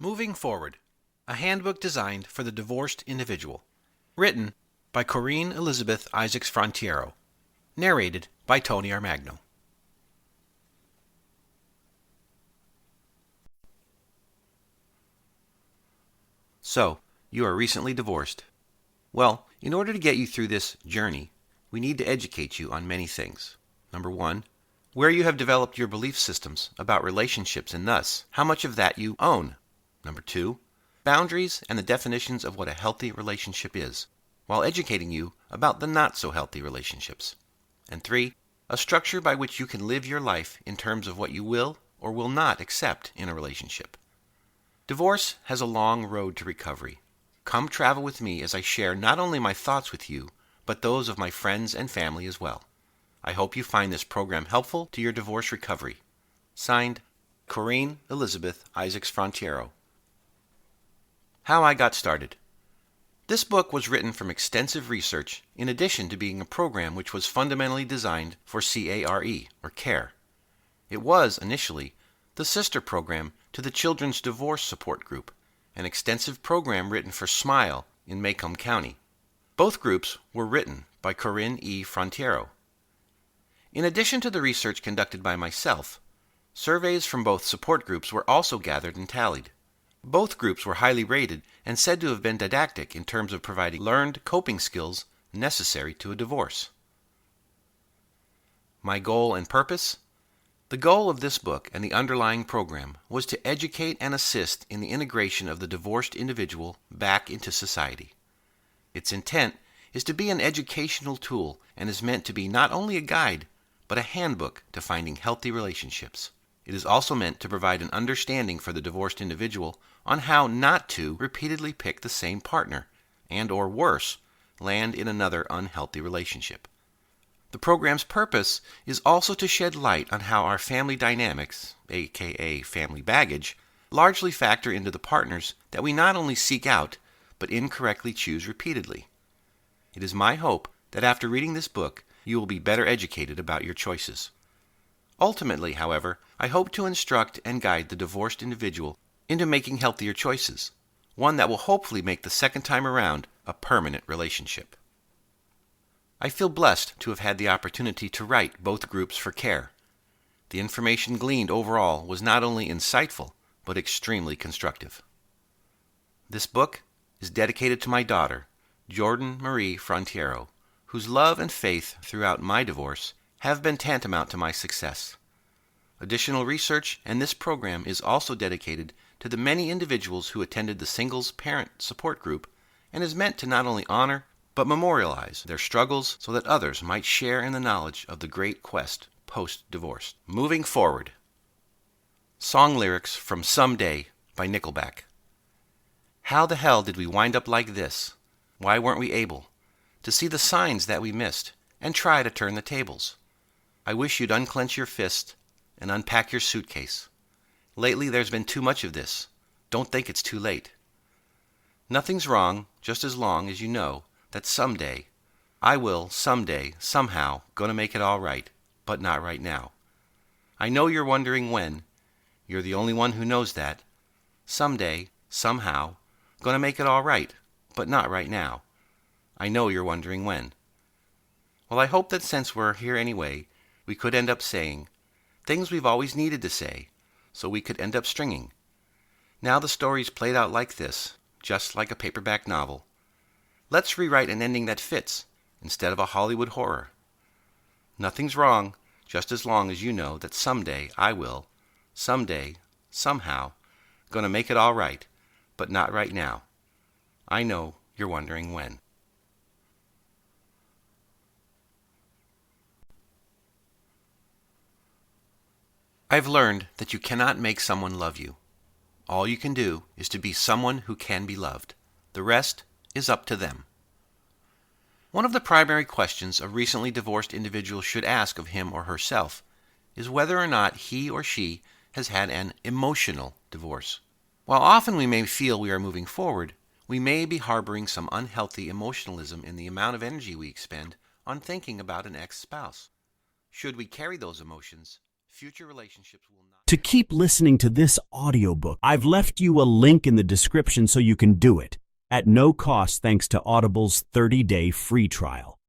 Moving Forward, a handbook designed for the divorced individual. Written by Corinne Elizabeth Isaacs-Frontiero. Narrated by Tony Armagno. So, you are recently divorced. Well, in order to get you through this journey, we need to educate you on many things. Number one, where you have developed your belief systems about relationships and thus how much of that you own. Number two, boundaries and the definitions of what a healthy relationship is, while educating you about the not-so-healthy relationships. And three, a structure by which you can live your life in terms of what you will or will not accept in a relationship. Divorce has a long road to recovery. Come travel with me as I share not only my thoughts with you, but those of my friends and family as well. I hope you find this program helpful to your divorce recovery. Signed, Corinne Elizabeth Isaacs-Frontiero. How I Got Started. This book was written from extensive research in addition to being a program which was fundamentally designed for CARE, or CARE. It was, initially, the sister program to the Children's Divorce Support Group, an extensive program written for SMILE in Macomb County. Both groups were written by Corinne E. Frontiero. In addition to the research conducted by myself, surveys from both support groups were also gathered and tallied. Both groups were highly rated and said to have been didactic in terms of providing learned coping skills necessary to a divorce. My goal and purpose? The goal of this book and the underlying program was to educate and assist in the integration of the divorced individual back into society. Its intent is to be an educational tool and is meant to be not only a guide, but a handbook to finding healthy relationships. It is also meant to provide an understanding for the divorced individual on how not to repeatedly pick the same partner and, or worse, land in another unhealthy relationship. The program's purpose is also to shed light on how our family dynamics, aka family baggage, largely factor into the partners that we not only seek out, but incorrectly choose repeatedly. It is my hope that after reading this book, you will be better educated about your choices. Ultimately, however, I hope to instruct and guide the divorced individual into making healthier choices, one that will hopefully make the second time around a permanent relationship. I feel blessed to have had the opportunity to write both groups for CARE. The information gleaned overall was not only insightful, but extremely constructive. This book is dedicated to my daughter, Jordan Marie Frontiero, whose love and faith throughout my divorce have been tantamount to my success. Additional research and this program is also dedicated to the many individuals who attended the Singles Parent Support Group and is meant to not only honor but memorialize their struggles so that others might share in the knowledge of the great quest post-divorce. Moving Forward. Song lyrics from Someday by Nickelback. How the hell did we wind up like this? Why weren't we able to see the signs that we missed and try to turn the tables? I wish you'd unclench your fist and unpack your suitcase. Lately there's been too much of this. Don't think it's too late. Nothing's wrong just as long as you know that someday, I will someday, somehow, gonna make it all right, but not right now. I know you're wondering when. You're the only one who knows that. Someday, somehow, gonna make it all right, but not right now. I know you're wondering when. Well, I hope that since we're here anyway, we could end up saying things we've always needed to say, so we could end up stringing. Now the story's played out like this, just like a paperback novel. Let's rewrite an ending that fits, instead of a Hollywood horror. Nothing's wrong, just as long as you know that someday I will, someday, somehow, gonna make it all right, but not right now. I know you're wondering when. I've learned that you cannot make someone love you. All you can do is to be someone who can be loved. The rest is up to them. One of the primary questions a recently divorced individual should ask of him or herself is whether or not he or she has had an emotional divorce. While often we may feel we are moving forward, we may be harboring some unhealthy emotionalism in the amount of energy we expend on thinking about an ex-spouse. Should we carry those emotions, future relationships will not... To keep listening to this audiobook, I've left you a link in the description so you can do it, at no cost thanks to Audible's 30-day free trial.